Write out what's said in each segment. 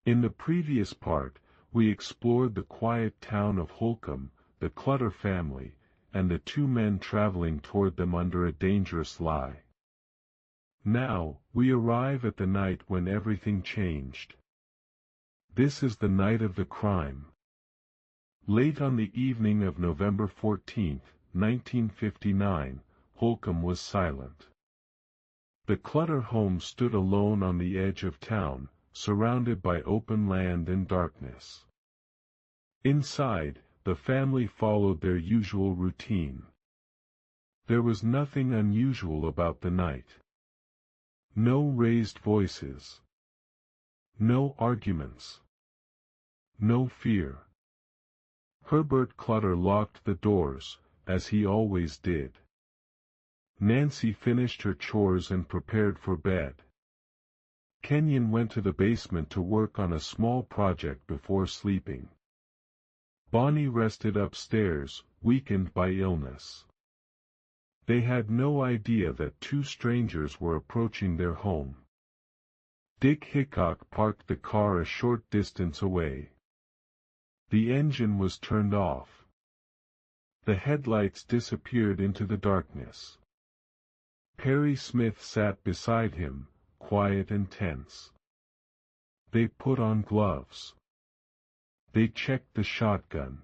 In the previous part, we explored the quiet town of Holcombe, the Clutter family, and the two men traveling toward them under a dangerous lie. Now, we arrive at the night when everything changed. This is the night of the crime. Late on the evening of November 14, 1959, Holcombe was silent. The Clutter home stood alone on the edge of town, surrounded by open land and darkness. Inside, the family followed their usual routine. There was nothing unusual about the night. No raised voices. No arguments. No fear. Herbert Clutter locked the doors, as he always did. Nancy finished her chores and prepared for bed. Kenyon went to the basement to work on a small project before sleeping. Bonnie rested upstairs, weakened by illness. They had no idea that two strangers were approaching their home. Dick Hickok parked the car a short distance away. The engine was turned off. The headlights disappeared into the darkness. Perry Smith sat beside him, quiet and tense. They put on gloves. They checked the shotgun.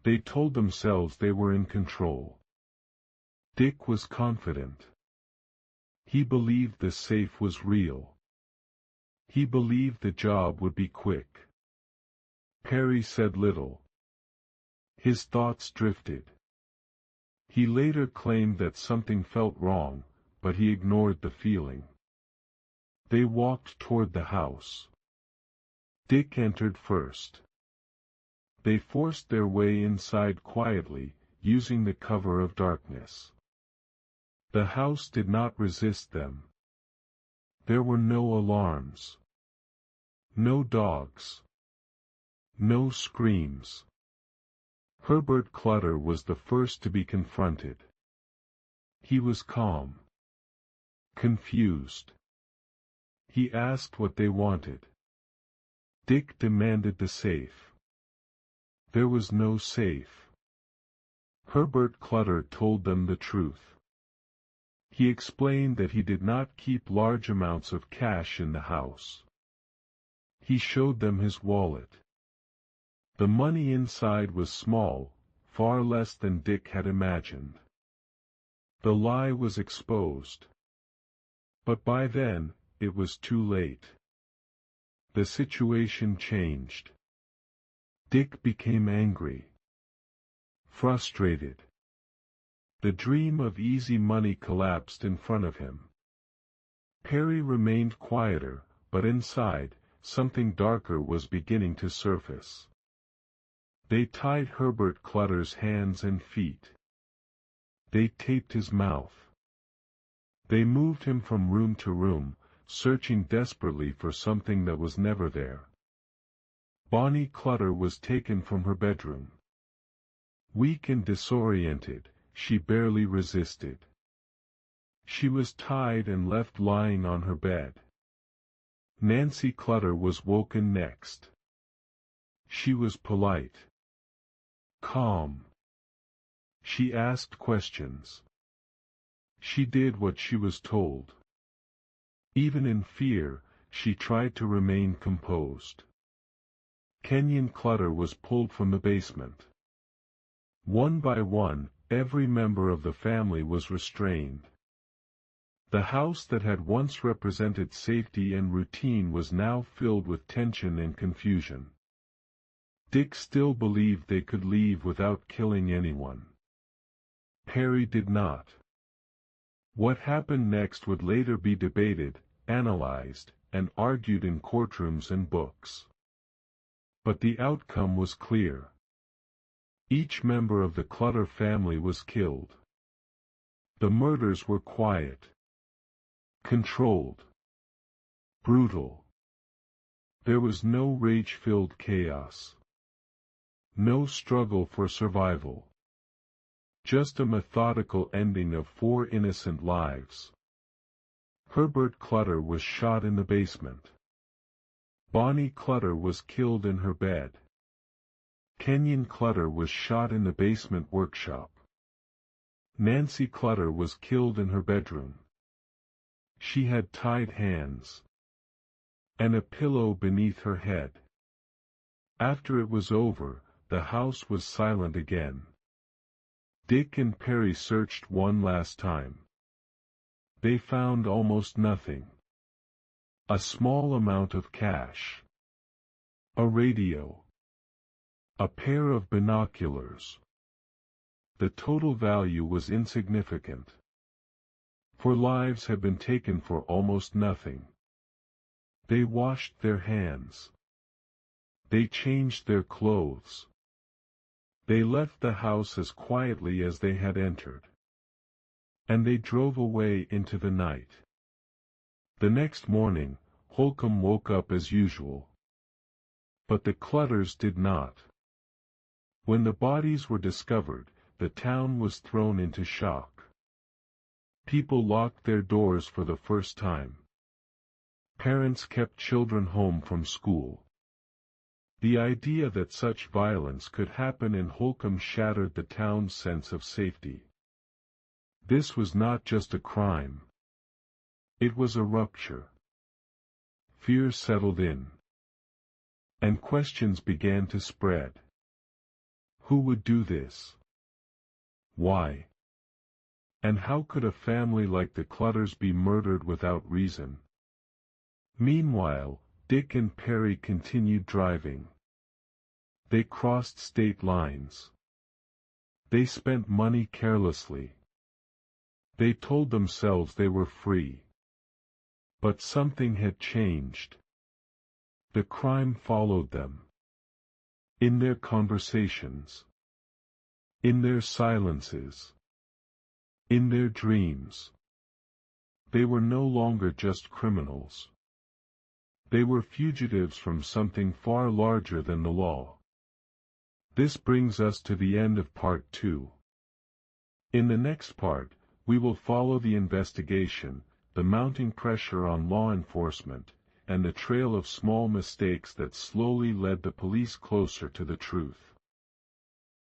They told themselves they were in control. Dick was confident. He believed the safe was real. He believed the job would be quick. Perry said little. His thoughts drifted. He later claimed that something felt wrong, but he ignored the feeling. They walked toward the house. Dick entered first. They forced their way inside quietly, using the cover of darkness. The house did not resist them. There were no alarms. No dogs. No screams. Herbert Clutter was the first to be confronted. He was calm. Confused. He asked what they wanted. Dick demanded the safe. There was no safe. Herbert Clutter told them the truth. He explained that he did not keep large amounts of cash in the house. He showed them his wallet. The money inside was small, far less than Dick had imagined. The lie was exposed. But by then, it was too late. The situation changed. Dick became angry. Frustrated. The dream of easy money collapsed in front of him. Perry remained quieter, but inside, something darker was beginning to surface. They tied Herbert Clutter's hands and feet. They taped his mouth. They moved him from room to room, searching desperately for something that was never there. Bonnie Clutter was taken from her bedroom. Weak and disoriented, she barely resisted. She was tied and left lying on her bed. Nancy Clutter was woken next. She was polite. Calm. She asked questions. She did what she was told. Even in fear, she tried to remain composed. Kenyon Clutter was pulled from the basement. One by one, every member of the family was restrained. The house that had once represented safety and routine was now filled with tension and confusion. Dick still believed they could leave without killing anyone. Perry did not. What happened next would later be debated, analyzed, and argued in courtrooms and books. But the outcome was clear. Each member of the Clutter family was killed. The murders were quiet. Controlled. Brutal. There was no rage-filled chaos. No struggle for survival. Just a methodical ending of 4 innocent lives. Herbert Clutter was shot in the basement. Bonnie Clutter was killed in her bed. Kenyon Clutter was shot in the basement workshop. Nancy Clutter was killed in her bedroom. She had tied hands and a pillow beneath her head. After it was over, the house was silent again. Dick and Perry searched one last time. They found almost nothing. A small amount of cash. A radio. A pair of binoculars. The total value was insignificant. For lives had been taken for almost nothing. They washed their hands. They changed their clothes. They left the house as quietly as they had entered. And they drove away into the night. The next morning, Holcomb woke up as usual. But the Clutters did not. When the bodies were discovered, the town was thrown into shock. People locked their doors for the first time. Parents kept children home from school. The idea that such violence could happen in Holcomb shattered the town's sense of safety. This was not just a crime. It was a rupture. Fear settled in. And questions began to spread. Who would do this? Why? And how could a family like the Clutters be murdered without reason? Meanwhile, Dick and Perry continued driving. They crossed state lines. They spent money carelessly. They told themselves they were free. But something had changed. The crime followed them. In their conversations. In their silences. In their dreams. They were no longer just criminals. They were fugitives from something far larger than the law. This brings us to the end of part 2. In the next part, we will follow the investigation, the mounting pressure on law enforcement, and the trail of small mistakes that slowly led the police closer to the truth.